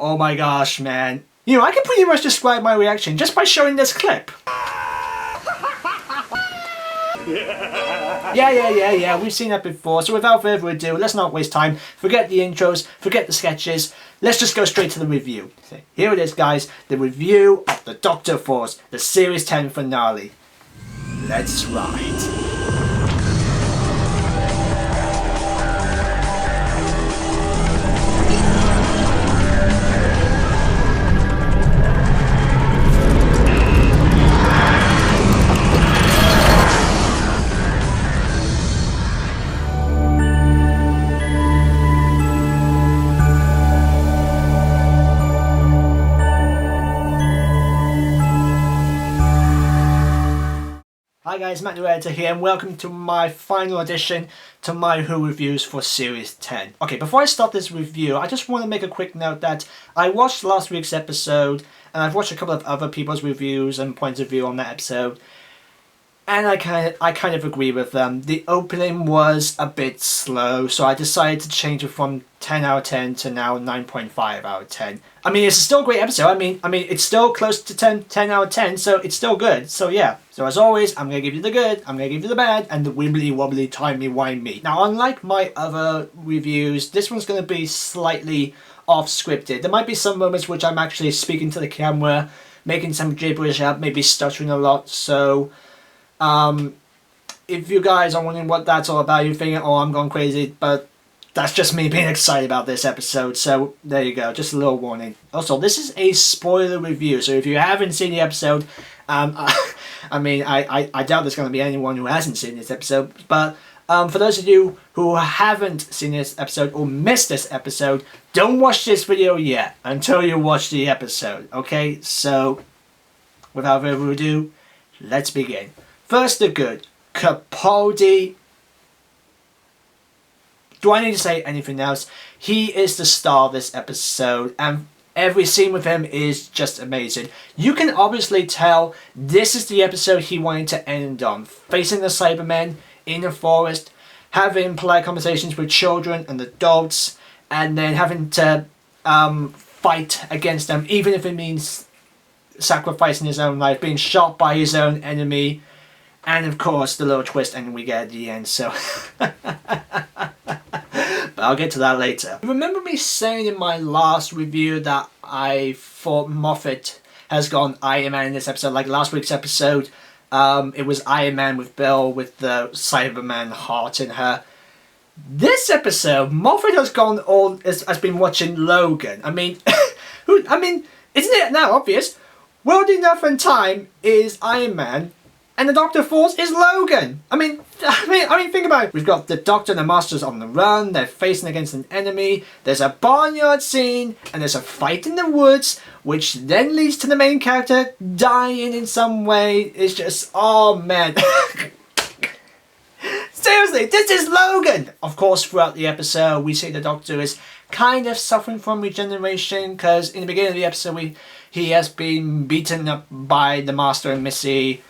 Oh my gosh, man. You know, I can pretty much describe my reaction just by showing this clip. Yeah, we've seen that before, so without further ado, let's not waste time. Forget the intros, forget the sketches, let's just go straight to the review. So here it is, guys, the review of the Doctor Force, the Series 10 finale. Let's ride. Hi guys, Matt the Editor here and welcome to my final edition to my Who reviews for Series 10. Okay, before I start this review, I just want to make a quick note that I watched last week's episode and I've watched a couple of other people's reviews and points of view on that episode. And I kind of agree with them. The opening was a bit slow, so I decided to change it from 10 out of 10 to now 9.5 out of 10. I mean, it's still a great episode. I mean, it's still close to 10 out of 10, so it's still good. So yeah. So as always, I'm going to give you the good, I'm going to give you the bad, and the wibbly wobbly timey-wimey. Now, unlike my other reviews, this one's going to be slightly off-scripted. There might be some moments which I'm actually speaking to the camera, making some gibberish up, maybe stuttering a lot, so... if you guys are wondering what that's all about, you're thinking, oh, I'm going crazy, but that's just me being excited about this episode, so there you go, just a little warning. Also, this is a spoiler review, so if you haven't seen the episode, I mean, I doubt there's going to be anyone who hasn't seen this episode, but for those of you who haven't seen this episode or missed this episode, don't watch this video yet until you watch the episode, okay? So, without further ado, let's begin. First, the good. Capaldi. Do I need to say anything else? He is the star of this episode, and every scene with him is just amazing. You can obviously tell this is the episode he wanted to end on. Facing the Cybermen in the forest, having polite conversations with children and adults, and then having to fight against them, even if it means sacrificing his own life, being shot by his own enemy. And of course, the little twist ending we get at the end, so... but I'll get to that later. Remember me saying in my last review that I thought Moffat has gone Iron Man in this episode, like last week's episode, it was Iron Man with Bill with the Cyberman heart in her. This episode, Moffat has gone has been watching Logan. I mean, isn't it now obvious? World Enough and Time is Iron Man, and the Doctor Force is Logan. I mean, think about it. We've got the Doctor and the Masters on the run. They're facing against an enemy. There's a barnyard scene, and there's a fight in the woods, which then leads to the main character dying in some way. It's just, oh man. Seriously, this is Logan! Of course, throughout the episode, we see the Doctor is kind of suffering from regeneration, because in the beginning of the episode, he has been beaten up by the Master and Missy.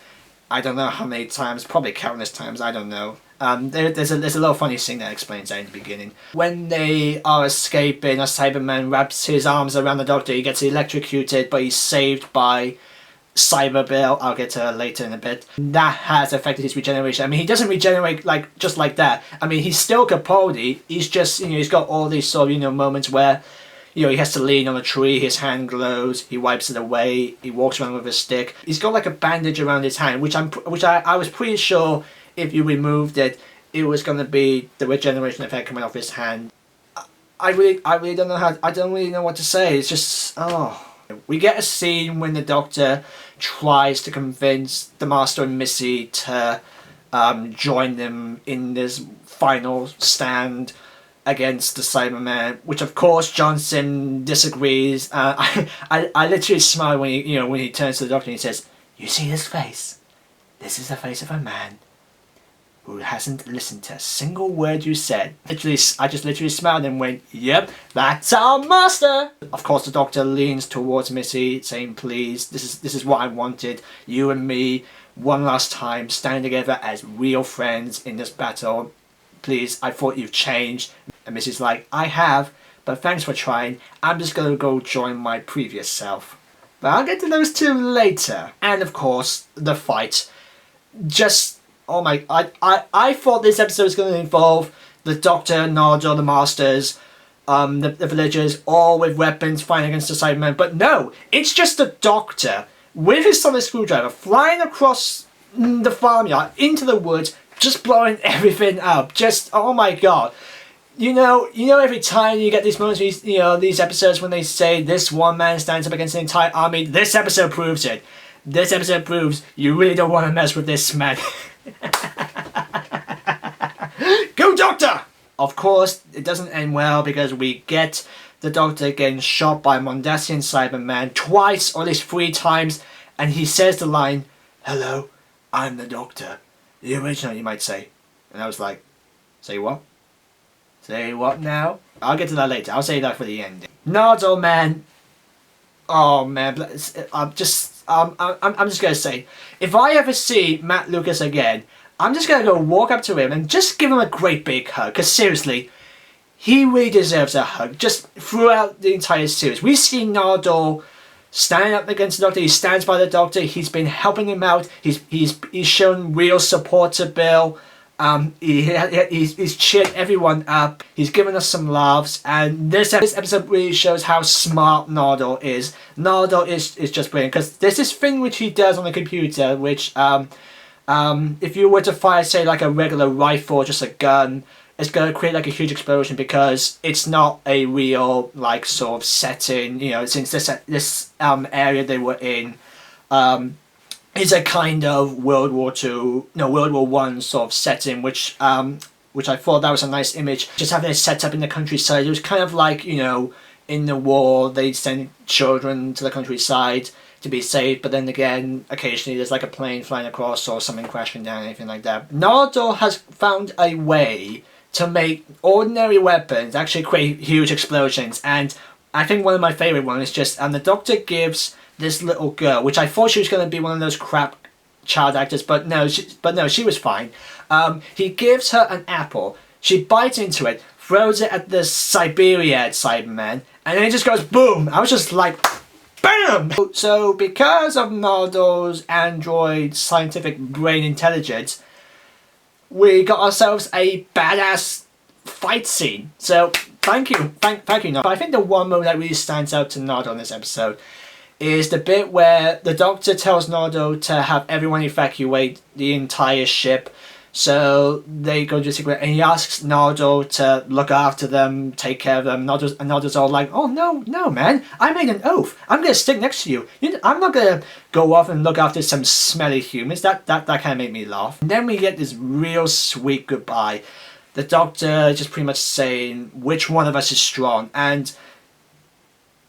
I don't know how many times, probably countless times, I don't know. There's a little funny scene that explains that in the beginning. When they are escaping, a Cyberman wraps his arms around the Doctor, he gets electrocuted, but he's saved by Cyber Bill. I'll get to her later in a bit. That has affected his regeneration. I mean, he doesn't regenerate just like that. I mean, he's still Capaldi, he's just, he's got all these sort of, moments where he has to lean on a tree, his hand glows, he wipes it away, he walks around with a stick. He's got like a bandage around his hand, which I was pretty sure if you removed it, it was going to be the regeneration effect coming off his hand. I really don't know I don't really know what to say. It's just, oh. We get a scene when the Doctor tries to convince the Master and Missy to join them in this final stand against the Cyberman, which of course Johnson disagrees. I literally smile when he turns to the Doctor and he says, "You see this face? This is the face of a man who hasn't listened to a single word you said." I just literally smiled and went, "Yep, that's our Master." Of course, the Doctor leans towards Missy, saying, "Please, this is what I wanted. You and me, one last time, standing together as real friends in this battle. Please, I thought you've changed." And Missy's like, "I have, but thanks for trying. I'm just gonna go join my previous self. But I'll get to those two later. And of course, the fight. Just, oh my, I thought this episode was gonna involve the Doctor, Nardole, the Masters, the villagers, all with weapons fighting against the Cybermen. But no, it's just the Doctor with his sonic screwdriver flying across the farmyard into the woods, just blowing everything up. Just, oh my god. You know, every time you get these moments, these episodes when they say this one man stands up against an entire army, this episode proves it. This episode proves you really don't want to mess with this man. Go Doctor! Of course, it doesn't end well because we get the Doctor getting shot by a Mondasian Cyberman twice, or at least 3 times, and he says the line, "Hello, I'm the Doctor." The original, you might say. And I was like, say what? Say what now? I'll get to that later. I'll say that for the ending. Nardole, man. Oh man, I'm just gonna say, if I ever see Matt Lucas again, I'm just gonna go walk up to him and just give him a great big hug. Cause seriously, he really deserves a hug. Just throughout the entire series, we see Nardole standing up against the Doctor. He stands by the Doctor. He's been helping him out. He's shown real support to Bill. He's cheered everyone up. He's given us some laughs, and this episode really shows how smart Nardole is. Nardole is just brilliant, because there's this thing which he does on the computer, which if you were to fire, say, like a regular rifle or just a gun, it's going to create like a huge explosion, because it's not a real like sort of setting. Since this area they were in is a kind of World War One sort of setting, which I thought that was a nice image. Just having it set up in the countryside, it was kind of like, in the war they send children to the countryside to be safe, but then again, occasionally there's like a plane flying across or something crashing down, anything like that. Nardole has found a way to make ordinary weapons actually create huge explosions, and I think one of my favourite ones is just, the Doctor gives this little girl, which I thought she was going to be one of those crap child actors, but no, she was fine. He gives her an apple, she bites into it, throws it at the Siberia Cyberman, and then it just goes boom. I was just like, BAM! So because of Nardole's android scientific brain intelligence, we got ourselves a badass fight scene. So thank you, Nardole. But I think the one moment that really stands out to Nardole in this episode is the bit where the Doctor tells Nardole to have everyone evacuate the entire ship. So they go to the secret, and he asks Nardole to look after them, take care of them. Nardole's all like, "Oh no, man! I made an oath. I'm gonna stick next to you. I'm not gonna go off and look after some smelly humans." That kind of made me laugh. And then we get this real sweet goodbye. The Doctor just pretty much saying which one of us is strong, and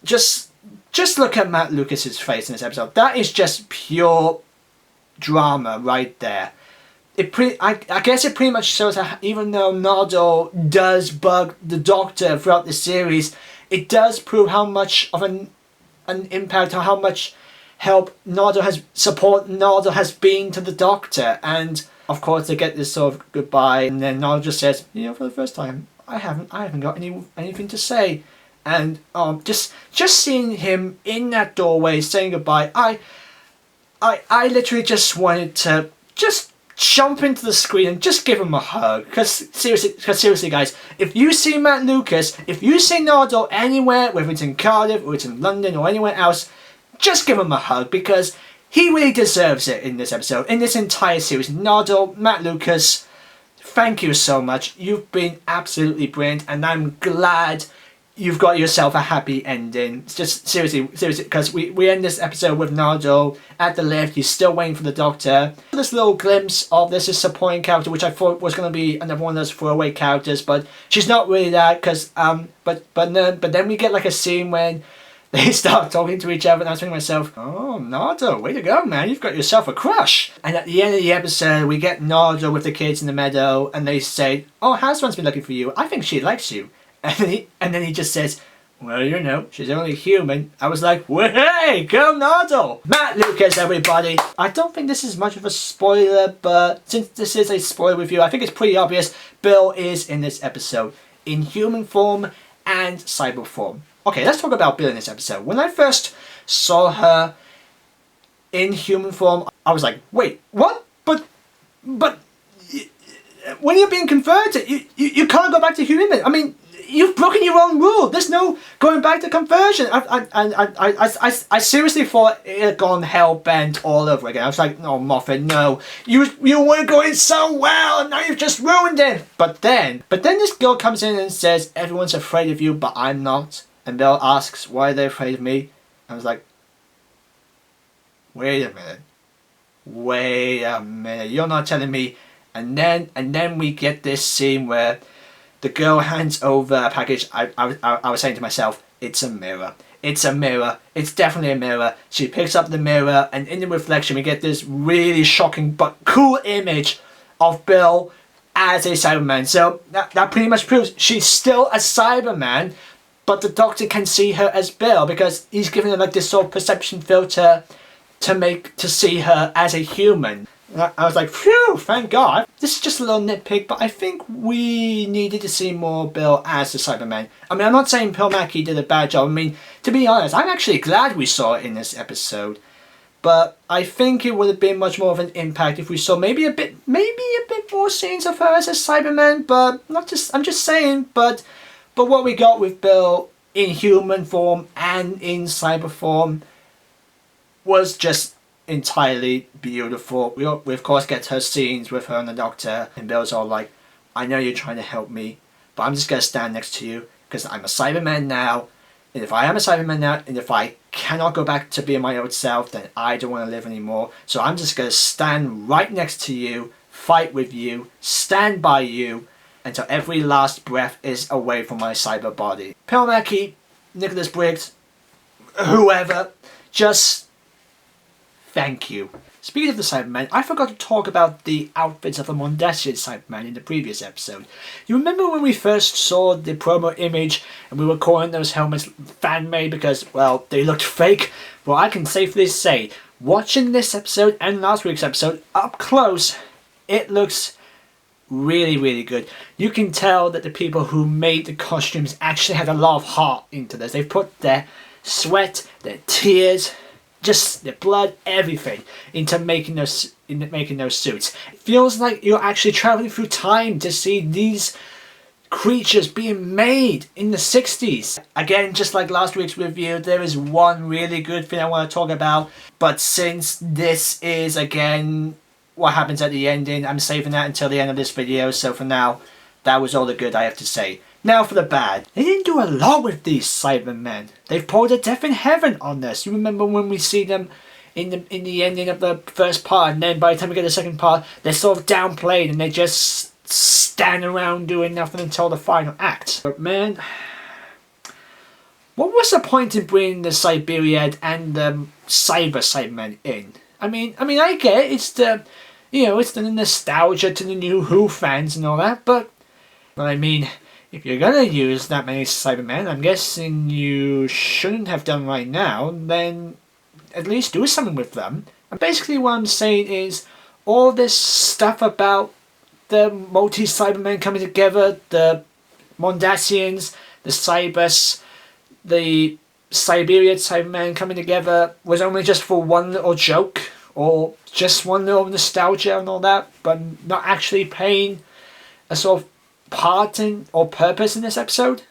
just look at Matt Lucas's face in this episode. That is just pure drama right there. I guess it pretty much shows how, even though Nardole does bug the Doctor throughout the series, it does prove how much of an impact, or how much help support Nardole has been to the Doctor. And of course they get this sort of goodbye, and then Nardole just says, for the first time, I haven't got anything to say. And just seeing him in that doorway saying goodbye, I literally just wanted to just jump into the screen and just give him a hug. Because seriously guys, if you see Matt Lucas, if you see Nardole anywhere, whether it's in Cardiff or it's in London or anywhere else, just give him a hug, because he really deserves it in this episode, in this entire series. Nardole, Matt Lucas, thank you so much. You've been absolutely brilliant, and I'm glad you've got yourself a happy ending. Just seriously, because we end this episode with Nardole at the lift. He's still waiting for the Doctor. This little glimpse of this is supporting character, which I thought was going to be another one of those throwaway characters, but she's not really that. Because but then we get like a scene when they start talking to each other, and I was thinking to myself, "Oh, Nardole, way to go, man! You've got yourself a crush." And at the end of the episode, we get Nardole with the kids in the meadow, and they say, "Oh, Houseone's been looking for you. I think she likes you." And then he just says, "Well, she's only human." I was like, "Hey, go Nardole!" Matt Lucas, everybody. I don't think this is much of a spoiler, but since this is a spoiler review, I think it's pretty obvious. Bill is in this episode in human form and cyber form. Okay, let's talk about Bill in this episode. When I first saw her in human form, I was like, wait, what? But when you're being converted, you can't go back to human. I mean, you've broken your own rule. There's no going back to conversion. I seriously thought it had gone hell-bent all over again. I was like, no, Moffat, no. You were going so well, and now you've just ruined it. But then this girl comes in and says, everyone's afraid of you, but I'm not. And Bill asks, why are they afraid of me? I was like, wait a minute. You're not telling me. And then we get this scene where the girl hands over a package. I was saying to myself, it's a mirror. It's a mirror. It's definitely a mirror. She picks up the mirror, and in the reflection we get this really shocking but cool image of Bill as a Cyberman. So that pretty much proves she's still a Cyberman, but the Doctor can see her as Bill because he's giving her like this sort of perception filter to see her as a human. I was like, phew, thank God. This is just a little nitpick, but I think we needed to see more Bill as the Cyberman. I mean, I'm not saying Bill Mackey did a bad job. I mean, to be honest, I'm actually glad we saw it in this episode. But I think it would have been much more of an impact if we saw maybe a bit more scenes of her as a Cyberman. But I'm just saying. But what we got with Bill in human form and in cyber form was just entirely beautiful. We of course get her scenes with her and the Doctor, and Bill's all like, I know you're trying to help me, but I'm just going to stand next to you because I'm a Cyberman now, and if I am a Cyberman now, and if I cannot go back to being my old self, then I don't want to live anymore. So I'm just going to stand right next to you, fight with you, stand by you until every last breath is away from my cyber body. Bill Mackey, Nicholas Briggs, whoever, just thank you. Speaking of the Cybermen, I forgot to talk about the outfits of the Mondasian Cybermen in the previous episode. You remember when we first saw the promo image and we were calling those helmets fan-made because, well, they looked fake? Well, I can safely say, watching this episode and last week's episode up close, it looks really, really good. You can tell that the people who made the costumes actually had a lot of heart into this. They've put their sweat, their tears, just their blood, everything into making those suits. It feels like you're actually traveling through time to see these creatures being made in the 60s. Again, just like last week's review, there is one really good thing I want to talk about, but since this is again what happens at the ending, I'm saving that until the end of this video. So for now, that was all the good I have to say. Now for the bad. They didn't do a lot with these Cybermen. They've pulled a death in heaven on this. You remember when we see them in the ending of the first part, and then by the time we get the second part, they're sort of downplayed and they just stand around doing nothing until the final act. But man, what was the point in bringing the Cyberiad and the Cybermen in? I mean, I get it, it's the nostalgia to the new Who fans and all that, but I mean, if you're gonna use that many Cybermen, I'm guessing you shouldn't have done right now, then at least do something with them. And basically what I'm saying is, all this stuff about the multi-Cybermen coming together, the Mondasians, the Cybers, the Siberian Cybermen coming together, was only just for one little joke, or just one little nostalgia and all that, but not actually playing a sort of part or purpose in this episode.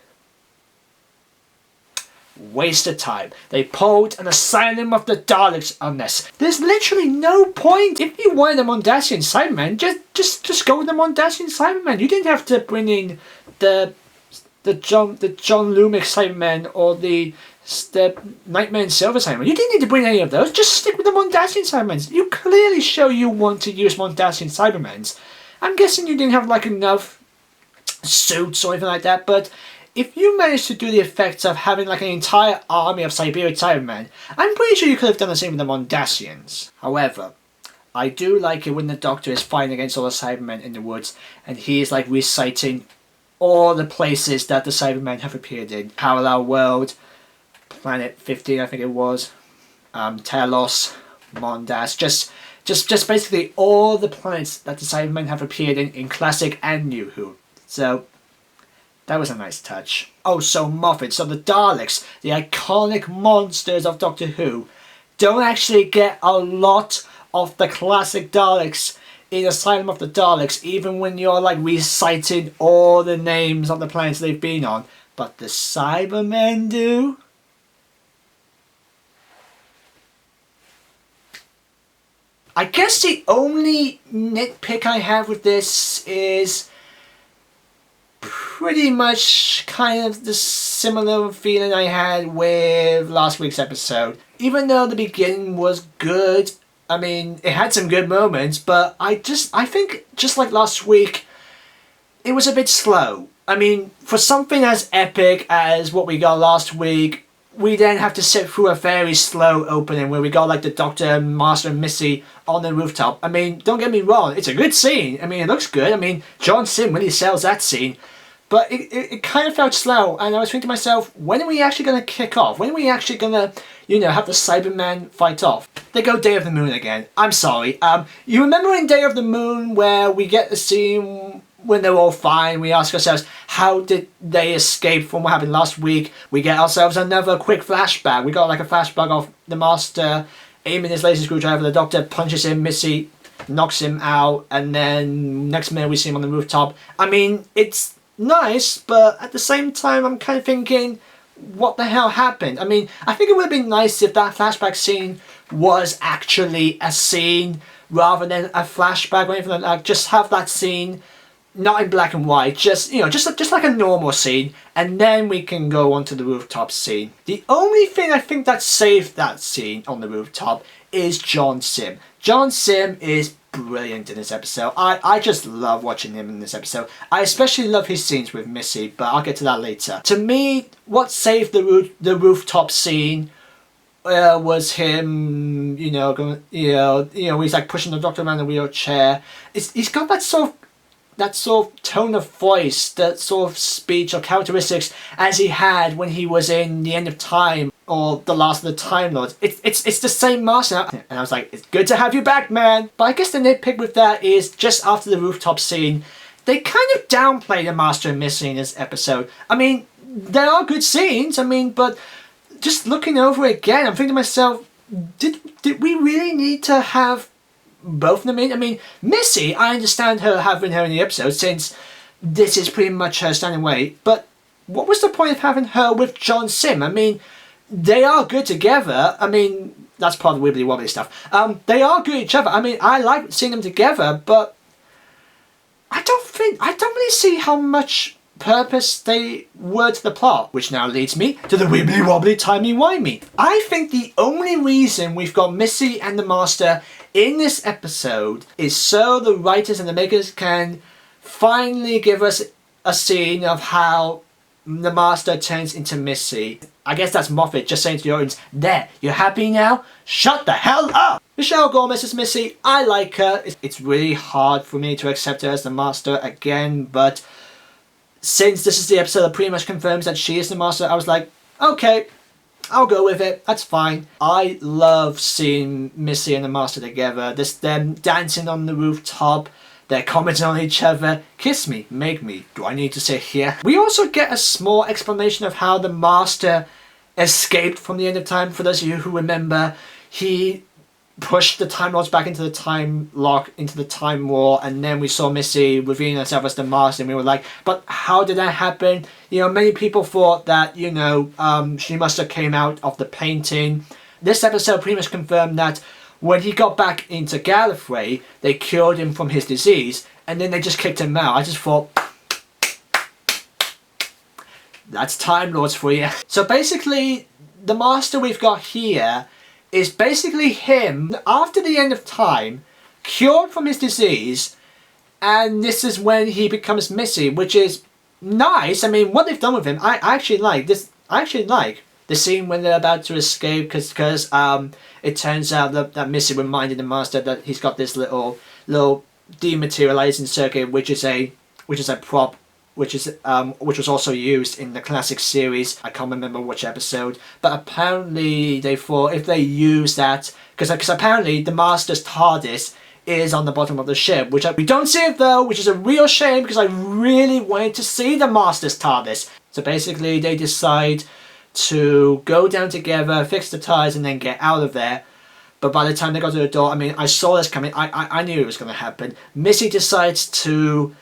Waste of time. They pulled an Asylum of the Daleks on this. There's literally no point. If you wanted the Mondasian Cybermen, just go with the Mondasian Cybermen. You didn't have to bring in the John Lumic Cybermen or the Nightmare and Silver Cybermen. You didn't need to bring any of those. Just stick with the Mondasian Cybermen. You clearly show you want to use Mondasian Cybermen. I'm guessing you didn't have like enough suits or anything like that, but if you managed to do the effects of having like an entire army of Siberian Cybermen, I'm pretty sure you could have done the same with the Mondasians. However, I do like it when the Doctor is fighting against all the Cybermen in the woods and he is like reciting all the places that the Cybermen have appeared in. Parallel World, Planet 15 I think it was, Telos, Mondas, just basically all the planets that the Cybermen have appeared in classic and New Who. So That was a nice touch. Oh, so Moffat, so the Daleks, the iconic monsters of Doctor Who, don't actually get a lot of the classic Daleks in Asylum of the Daleks, even when you're like reciting all the names of the planets they've been on. But the Cybermen do? I guess the only nitpick I have with this is pretty much kind of the similar feeling I had with last week's episode. Even though the beginning was good, I mean, it had some good moments, but I think, just like last week, it was a bit slow. I mean, for something as epic as what we got last week, we then have to sit through a very slow opening where we got like the Doctor, Master and Missy on the rooftop. I mean, don't get me wrong, it's a good scene. I mean, it looks good. I mean, John Sim really sells that scene. But it kind of felt slow, and I was thinking to myself, when are we actually going to kick off? When are we actually going to, you know, have the Cybermen fight off? They go Day of the Moon again. I'm sorry. You remember in Day of the Moon where we get the scene when they're all fine, we ask ourselves, how did they escape from what happened last week? We get ourselves another quick flashback. We got like a flashback of the Master aiming his laser screwdriver, the Doctor punches him, Missy knocks him out, and then next minute we see him on the rooftop. I mean, it's nice, but at the same time I'm kind of thinking, what the hell happened? I mean, I think it would have been nice if that flashback scene was actually a scene rather than a flashback or anything like that. Just have that scene not in black and white, just, you know, just like a normal scene, and then we can go on to the rooftop scene. The only thing I think that saved that scene on the rooftop is John Sim. John Sim is brilliant in this episode. I just love watching him in this episode. I especially love his scenes with Missy, but I'll get to that later. To me, what saved the rooftop scene was him, you know, going, he's like pushing the Doctor around the wheelchair. He's got that sort of tone of voice, that sort of speech or characteristics as he had when he was in The End of Time or The Last of the Time Lords. It's the same Master, and I was like, it's good to have you back, man. But I guess the nitpick with that is just after the rooftop scene, they kind of downplay the Master and Missy in this episode. I mean, there are good scenes, I mean, but just looking over it again, I'm thinking to myself, did we really need to have both of them in? I mean, Missy, I understand her having her in the episode since this is pretty much her standing weight, but what was the point of having her with John Sim? I mean, they are good together. I mean, that's part of the wibbly wobbly stuff. They are good each other. I mean, I like seeing them together, but I don't really see how much purpose they were to the plot, which now leads me to the wibbly wobbly timey wimey. I think the only reason we've got Missy and the Master in this episode is so the writers and the makers can finally give us a scene of how the Master turns into Missy. I guess that's Moffat just saying to the audience, there, you're happy now? Shut the hell up! Michelle Gomez is Missy. I like her. It's really hard for me to accept her as the Master again, but since this is the episode that pretty much confirms that she is the Master, I was like, okay, I'll go with it. That's fine. I love seeing Missy and the Master together. This them dancing on the rooftop. They're commenting on each other. Kiss me, make me. Do I need to sit here? We also get a small explanation of how the Master escaped from the End of Time. For those of you who remember, he pushed the Time Lords back into the time lock, into the time war, and then we saw Missy revealing herself as the Master, and we were like, but how did that happen? You know, many people thought that, you know, she must have came out of the painting. This episode pretty much confirmed that when he got back into Gallifrey, they cured him from his disease, and then they just kicked him out. I just thought, that's Time Lords for you. So basically, the Master we've got here is basically him, after the end of time, cured from his disease, and this is when he becomes Missy, which is nice. I mean, what they've done with him, I actually like this. I actually like the scene when they're about to escape, because it turns out that Missy reminded the Master that he's got this little dematerializing circuit, which is a prop, which was also used in the classic series. I can't remember which episode, but apparently they thought if they use that, because apparently the Master's TARDIS is on the bottom of the ship, which we don't see it though, which is a real shame because I really wanted to see the Master's TARDIS. So basically they decide to go down together, fix the tires, and then get out of there. But by the time they got to the door, I mean, I saw this coming. I knew it was going to happen. Missy decides to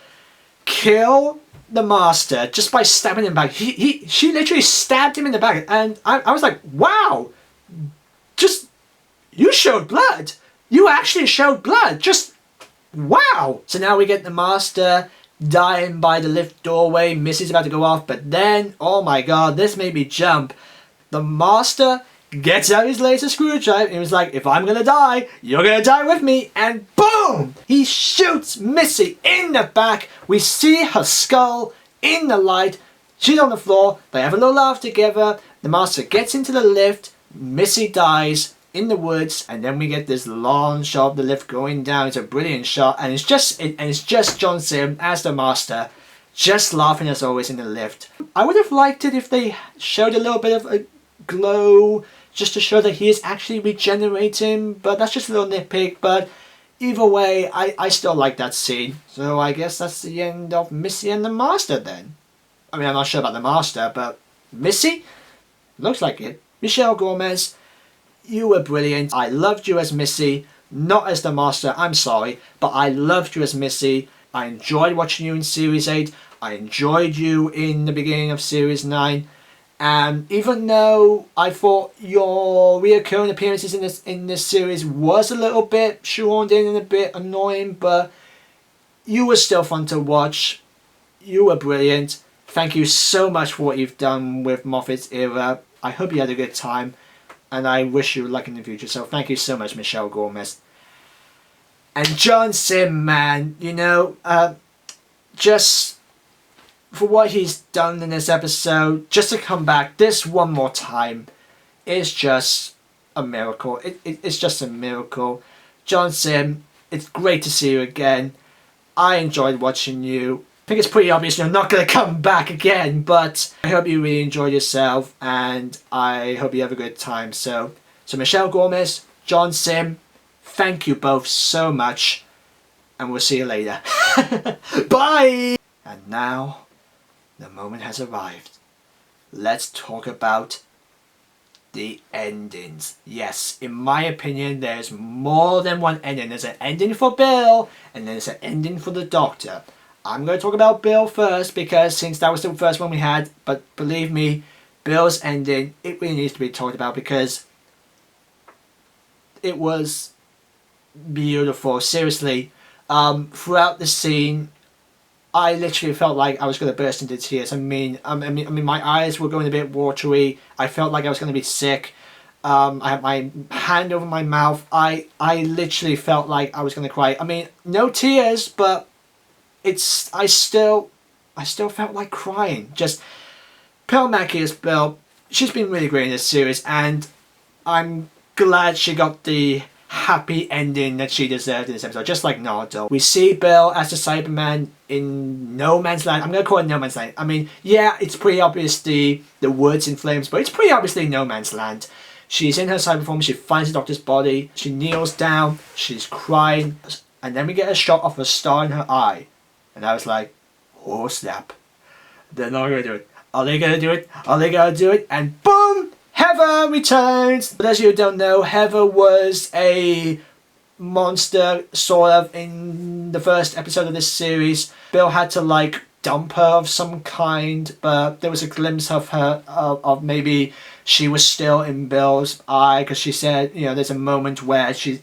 kill the Master just by stabbing him back. She literally stabbed him in the back, and I was like, wow, just, you showed blood. You actually showed blood. Just, wow. So now we get the Master dying by the lift doorway. Missy's about to go off, but then, oh my god, this made me jump. The Master gets out his laser screwdriver and he was like, if I'm gonna die, you're gonna die with me, and boom! He shoots Missy in the back. We see her skull in the light. She's on the floor. They have a little laugh together. The Master gets into the lift. Missy dies in the woods, and then we get this long shot of the lift going down. It's a brilliant shot, and it's just John Sim as the Master, just laughing as always in the lift. I would have liked it if they showed a little bit of a glow just to show that he is actually regenerating, but that's just a little nitpick. But either way, I still like that scene. So I guess that's the end of Missy and the Master then. I mean, I'm not sure about the Master, but Missy? Looks like it. Michelle Gomez, you were brilliant. I loved you as Missy, not as the Master, I'm sorry, but I loved you as Missy. I enjoyed watching you in Series 8. I enjoyed you in the beginning of Series 9. And even though I thought your reoccurring appearances in this series was a little bit shoehorned in and a bit annoying, but you were still fun to watch. You were brilliant. Thank you so much for what you've done with Moffat's era. I hope you had a good time, and I wish you luck in the future. So thank you so much, Michelle Gomez. And John Sim, man, you know, just for what he's done in this episode, just to come back this one more time is just a miracle. It's just a miracle. John Sim, it's great to see you again. I enjoyed watching you. I think it's pretty obvious you're not going to come back again, but I hope you really enjoyed yourself, and I hope you have a good time. So Michelle Gomez, John Sim, thank you both so much, and we'll see you later. Bye! And now, the moment has arrived. Let's talk about the endings. Yes, in my opinion, there's more than one ending. There's an ending for Bill, and there's an ending for the Doctor. I'm going to talk about Bill first, because since that was the first one we had, but believe me, Bill's ending, it really needs to be talked about because it was beautiful. Seriously, throughout the scene, I literally felt like I was going to burst into tears. I mean, my eyes were going a bit watery. I felt like I was going to be sick. I had my hand over my mouth. I literally felt like I was going to cry. I mean, no tears, but I still felt like crying. Just Pearl Mackie as Bill. She's been really great in this series, and I'm glad she got the happy ending that she deserved in this episode, just like Nardole. We see Bill as the Cyberman in No Man's Land. I'm going to call it No Man's Land. I mean, yeah, it's pretty obvious the woods in flames, but it's pretty obviously No Man's Land. She's in her cyber form, she finds the Doctor's body, she kneels down, she's crying, and then we get a shot of a star in her eye. And I was like, oh snap. They're not going to do it. Are they going to do it? Are they going to do it? And boom! Heather returns! But as you don't know, Heather was a monster, sort of, in the first episode of this series. Bill had to, like, dump her of some kind, but there was a glimpse of her, of maybe she was still in Bill's eye, because she said, you know, there's a moment where she's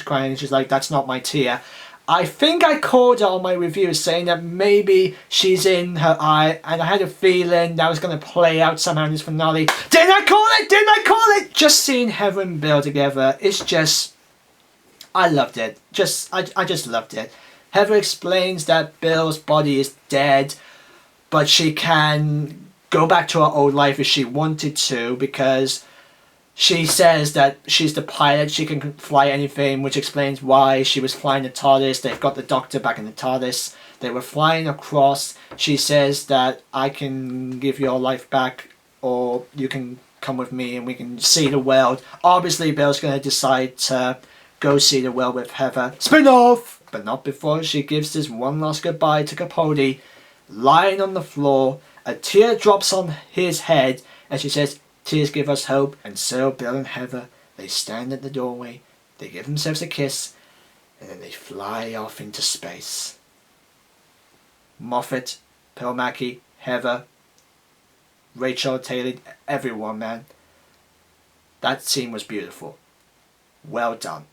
crying and she's like, that's not my tear. I think I called her on my review saying that maybe she's in her eye, and I had a feeling that was going to play out somehow in this finale. Didn't I call it? Didn't I call it? Just seeing Heather and Bill together, it's just, I loved it. I just loved it. Heather explains that Bill's body is dead, but she can go back to her old life if she wanted to, because she says that she's the pilot, she can fly anything, which explains why she was flying the TARDIS. They've got the Doctor back in the TARDIS. They were flying across. She says that I can give your life back, or you can come with me and we can see the world. Obviously, Bill's going to decide to go see the world with Heather. Spin-off! But not before she gives this one last goodbye to Capaldi, lying on the floor. A tear drops on his head, and she says, "Tears give us hope." And so Bill and Heather, they stand at the doorway, they give themselves a kiss, and then they fly off into space. Moffat, Pearl Mackie, Heather, Rachel, Taylor, everyone, man. That scene was beautiful. Well done.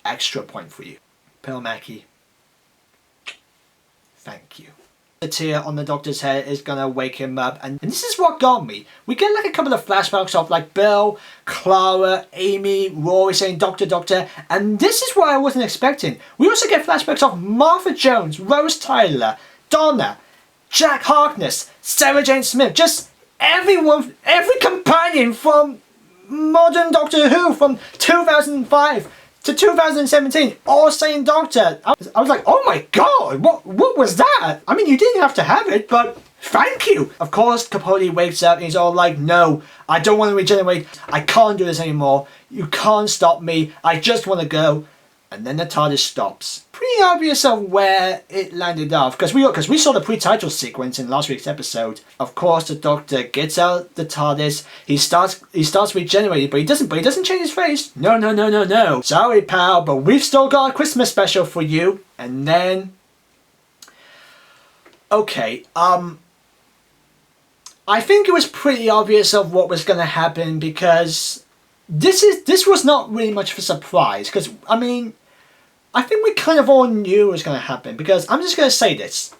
Extra point for you. Pearl Mackie, thank you. The tear on the Doctor's head is gonna wake him up, and this is what got me. We get like a couple of flashbacks of like Bill, Clara, Amy, Rory saying "Doctor, Doctor," and this is what I wasn't expecting. We also get flashbacks of Martha Jones, Rose Tyler, Donna, Jack Harkness, Sarah Jane Smith, just everyone, every companion from modern Doctor Who from 2005 to 2017, all saying Doctor. I was like, oh my god, what was that? I mean, you didn't have to have it, but thank you. Of course, Capaldi wakes up and he's all like, no, I don't want to regenerate. I can't do this anymore. You can't stop me. I just want to go. And then the TARDIS stops. Pretty obvious of where it landed off, because we saw the pre-title sequence in last week's episode. Of course, the Doctor gets out the TARDIS. He starts regenerating, but he doesn't change his face. No. Sorry, pal, but we've still got a Christmas special for you. And then, okay, I think it was pretty obvious of what was going to happen, because this was not really much of a surprise, because, I mean, I think we kind of all knew it was going to happen, because I'm just going to say this.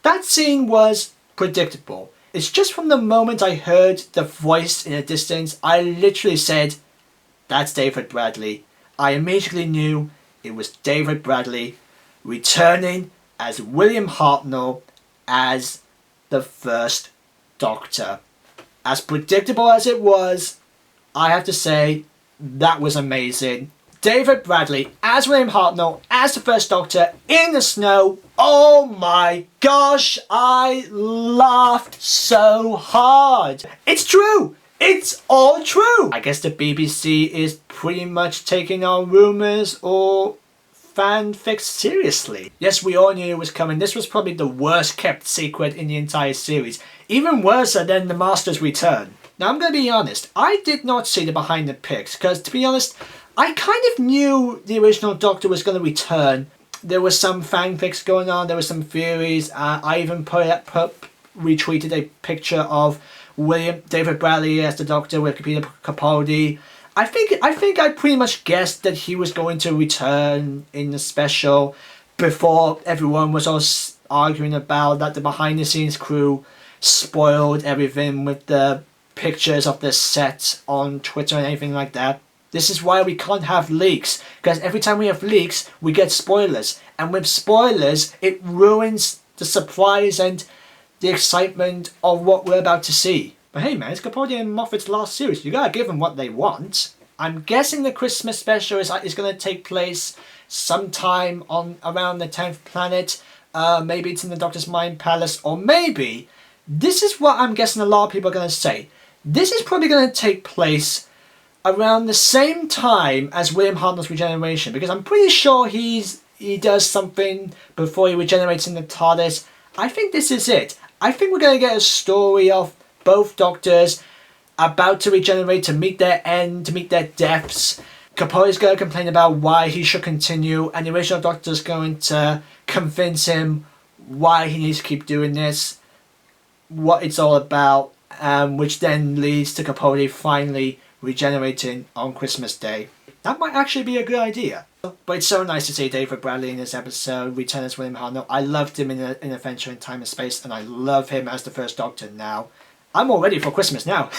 That scene was predictable. It's just from the moment I heard the voice in the distance, I literally said, that's David Bradley. I immediately knew it was David Bradley returning as William Hartnell as the first Doctor. As predictable as it was, I have to say, that was amazing. David Bradley as William Hartnell as the first Doctor in the snow. Oh my gosh, I laughed so hard. It's true. It's all true. I guess the BBC is pretty much taking our rumours or fanfics seriously. Yes, we all knew it was coming. This was probably the worst kept secret in the entire series. Even worse than the Master's return. Now, I'm going to be honest, I did not see the behind the pics, because to be honest, I kind of knew the original Doctor was going to return. There was some fanfics going on, there were some theories. I even retweeted a picture of David Bradley as the Doctor with Peter Capaldi. I think I pretty much guessed that he was going to return in the special before everyone was all arguing about that the behind the scenes crew spoiled everything with the pictures of the set on Twitter and anything like that. This is why we can't have leaks, because every time we have leaks we get spoilers, and with spoilers it ruins the surprise and the excitement of what we're about to see. But hey man, it's Capaldi and Moffat's last series, you gotta give them what they want. I'm guessing the Christmas special is going to take place sometime on around the 10th planet. Maybe it's in the Doctor's Mind Palace, or maybe, this is what I'm guessing a lot of people are going to say, this is probably going to take place around the same time as William Hartnell's regeneration, because I'm pretty sure he does something before he regenerates in the TARDIS. I think this is it. I think we're going to get a story of both Doctors about to regenerate, to meet their end, to meet their deaths. Capaldi's going to complain about why he should continue, and the original Doctor's going to convince him why he needs to keep doing this, what it's all about, which then leads to Capaldi finally regenerating on Christmas Day. That might actually be a good idea. But it's so nice to see David Bradley in this episode return as William Hartnell. I loved him in Adventure in Time and Space, and I love him as the first Doctor now. I'm all ready for Christmas now.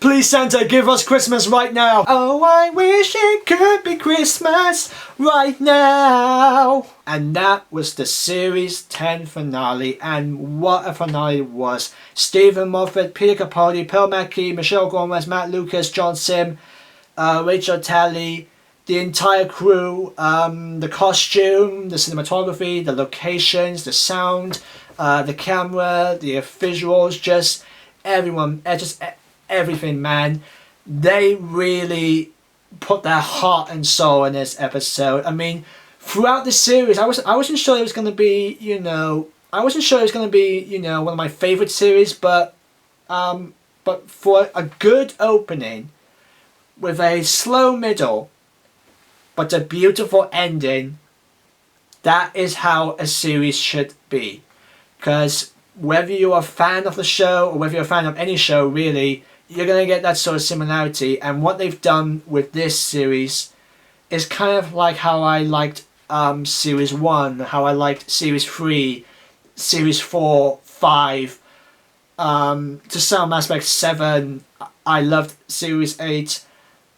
Please Santa, give us Christmas right now. Oh, I wish it could be Christmas right now. And that was the Series 10 finale, and what a finale it was. Stephen Moffat, Peter Capaldi, Pearl Mackie, Michelle Gomez, Matt Lucas, John Sim, Rachel Talley, the entire crew, the costume, the cinematography, the locations, the sound, the camera, the visuals, just everyone, just everything, man. They really put their heart and soul in this episode. I mean, throughout the series, I wasn't sure it was going to be, you know, I wasn't sure it was going to be, you know, one of my favorite series, but for a good opening with a slow middle but a beautiful ending, that is how a series should be. Because whether you're a fan of the show or whether you're a fan of any show really, you're going to get that sort of similarity. And what they've done with this series is kind of like how I liked series 1, how I liked series 3, series 4, 5, to some aspects 7. I loved series 8,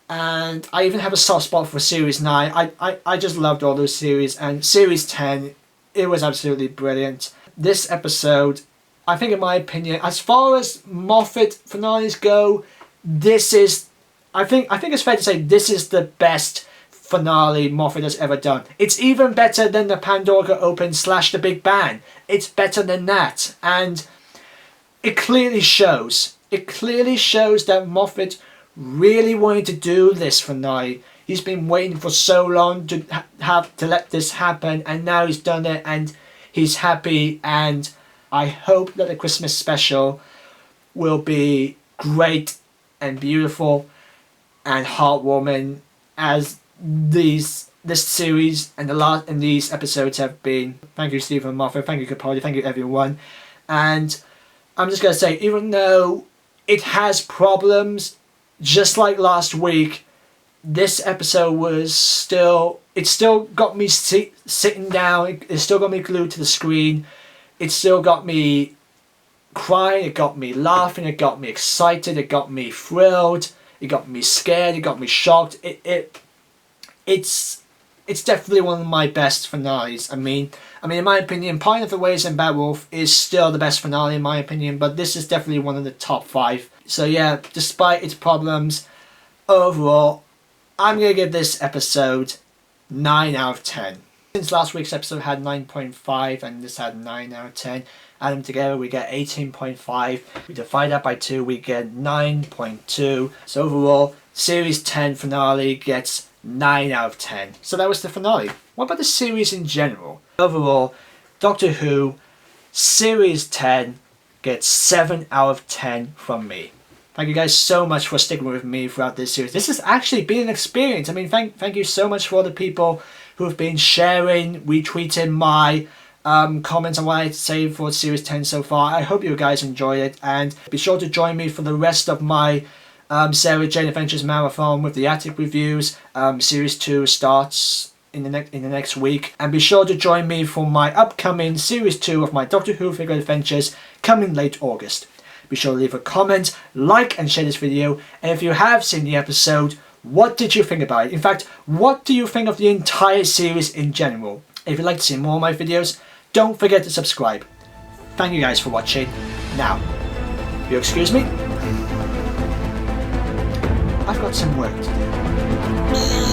and I even have a soft spot for series 9. I just loved all those series, and series 10, it was absolutely brilliant. This episode, I think in my opinion, as far as Moffat finales go, this is, I think it's fair to say this is the best finale Moffat has ever done. It's even better than the Pandora Open / The Big Bang. It's better than that, and it clearly shows. It clearly shows that Moffat really wanted to do this finale. He's been waiting for so long to have to let this happen, and now he's done it, and he's happy. And I hope that the Christmas special will be great and beautiful and heartwarming as this series and these episodes have been. Thank you, Stephen Moffat. Thank you, Capaldi. Thank you, everyone. And I'm just gonna say, even though it has problems, just like last week, this episode was still got me sitting down. It still got me glued to the screen. It still got me crying. It got me laughing. It got me excited. It got me thrilled. It got me scared. It got me shocked. It's definitely one of my best finales. I mean, in my opinion, Pine of the Waves and Bad Wolf is still the best finale in my opinion, but this is definitely one of the top 5. So yeah, despite its problems, overall, I'm going to give this episode 9 out of 10. Since last week's episode had 9.5 and this had 9 out of 10, add them together we get 18.5. We divide that by 2, we get 9.2. So overall, Series 10 finale gets 9 out of 10. So that was the finale. What about the series in general? Overall, Doctor Who Series 10 gets 7 out of 10 from me. Thank you guys so much for sticking with me throughout this series. This has actually been an experience. I mean, thank you so much for all the people who have been sharing, retweeting my comments on what I say for Series 10 so far. I hope you guys enjoyed it, and be sure to join me for the rest of my Sarah Jane Adventures Marathon with the Attic reviews. Series 2 starts in the next week, and be sure to join me for my upcoming Series 2 of my Doctor Who Figure Adventures coming late August. Be sure to leave a comment, like and share this video, and if you have seen the episode, what did you think about it? In fact, what do you think of the entire series in general? If you'd like to see more of my videos, don't forget to subscribe. Thank you guys for watching. Now, if you excuse me, I've got some work to do.